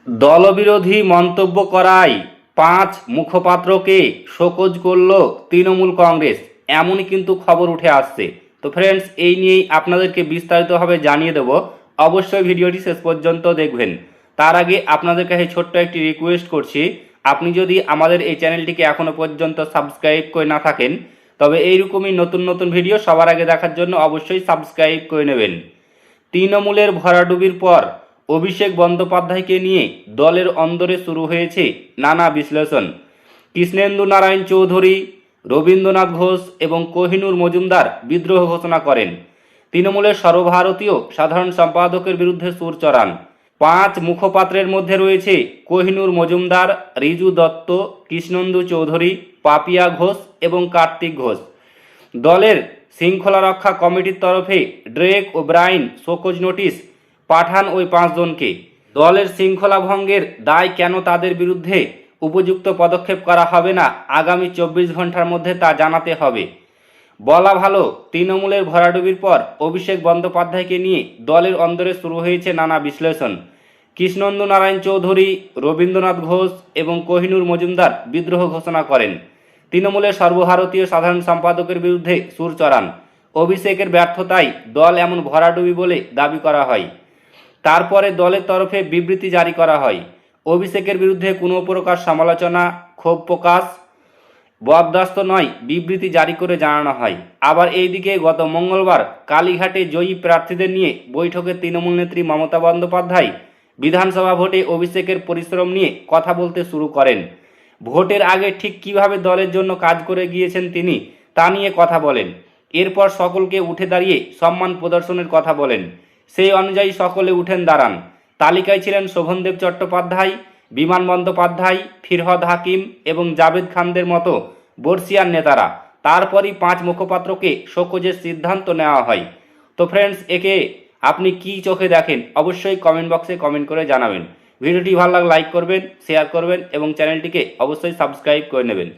দলবিরোধী মন্তব্য করায় ৫ মুখপাত্রকে শোকজ করল তৃণমূল কংগ্রেস, এমনই কিন্তু খবর উঠে আসছে। তো ফ্রেন্ডস, এই নিয়েই আপনাদেরকে বিস্তারিতভাবে জানিয়ে দেব, অবশ্যই ভিডিওটি শেষ পর্যন্ত দেখবেন। তার আগে আপনাদের কাছে ছোট্ট একটি রিকোয়েস্ট করছি, আপনি যদি আমাদের এই চ্যানেলটিকে এখনও পর্যন্ত সাবস্ক্রাইব করে না থাকেন, তবে এইরকমই নতুন নতুন ভিডিও সবার আগে দেখার জন্য অবশ্যই সাবস্ক্রাইব করে নেবেন। তৃণমূলের ভরাডুবির পর অভিষেক বন্দ্যোপাধ্যায়কে নিয়ে দলের অন্দরে শুরু হয়েছে নানা বিশ্লেষণ। কৃষ্ণেন্দু নারায়ণ চৌধুরী, রবীন্দ্রনাথ ঘোষ এবং কোহিনুর মজুমদার বিদ্রোহ ঘোষণা করেন। তৃণমূলের সর্বভারতীয় সাধারণ সম্পাদকের বিরুদ্ধে সুর চড়ান। ৫ মুখপাত্রের মধ্যে রয়েছে কোহিনুর মজুমদার, রিজু দত্ত, কৃষ্ণেন্দু চৌধুরী, পাপিয়া ঘোষ এবং কার্তিক ঘোষ। দলের শৃঙ্খলা রক্ষা কমিটির তরফে ড্রেক ও ব্রাইন শোকজ নোটিশ পাঠান ওই ৫ জনকে। দলের শৃঙ্খলা ভঙ্গের দায় কেন তাদের বিরুদ্ধে উপযুক্ত পদক্ষেপ করা হবে না, আগামী ২৪ ঘন্টার মধ্যে তা জানাতে হবে। বলা ভালো, তৃণমূলের ভরাডুবির পর অভিষেক বন্দ্যোপাধ্যায়কে নিয়ে দলের অন্দরে শুরু হয়েছে নানা বিশ্লেষণ। কৃষ্ণেন্দু নারায়ণ চৌধুরী, রবীন্দ্রনাথ ঘোষ এবং কোহিনুর মজুমদার বিদ্রোহ ঘোষণা করেন। তৃণমূলের সর্বভারতীয় সাধারণ সম্পাদকের বিরুদ্ধে সুর চড়ান। অভিষেকের ব্যর্থতায় দল এমন ভরাডুবি বলে দাবি করা হয়। তারপরে দলের তরফে বিবৃতি জারি করা হয়। অভিষেকের বিরুদ্ধে কোনো প্রকার সমালোচনা, ক্ষোভ প্রকাশ বরদাস্ত নয়, বিবৃতি জারি করে জানানো হয়। আবার এইদিকে গত মঙ্গলবার কালীঘাটে জয়ী প্রার্থীদের নিয়ে বৈঠকে তৃণমূল নেত্রী মমতা বন্দ্যোপাধ্যায় বিধানসভা ভোটে অভিষেকের পরিশ্রম নিয়ে কথা বলতে শুরু করেন। ভোটের আগে ঠিক কিভাবে দলের জন্য কাজ করে গিয়েছেন তিনি, তা নিয়ে কথা বলেন। এরপর সকলকে উঠে দাঁড়িয়ে সম্মান প্রদর্শনের কথা বলেন। সেই অনুযায়ী সকলে উঠেন দাঁড়ান। তালিকায় ছিলেন শোভনদেব চট্টোপাধ্যায়, বিমান বন্দ্যোপাধ্যায়, ফিরহাদ হাকিম এবং জাভেদ খানদের মতো বর্ষিয়ান নেতারা। তারপরই ৫ মুখপাত্রকে শোকজের সিদ্ধান্ত নেওয়া হয়। তো ফ্রেন্ডস, একে আপনি কি চোখে দেখেন অবশ্যই কমেন্ট বক্সে কমেন্ট করে জানাবেন। ভিডিওটি ভালো লাগলে লাইক করবেন, শেয়ার করবেন এবং চ্যানেলটিকে অবশ্যই সাবস্ক্রাইব করে নেবেন।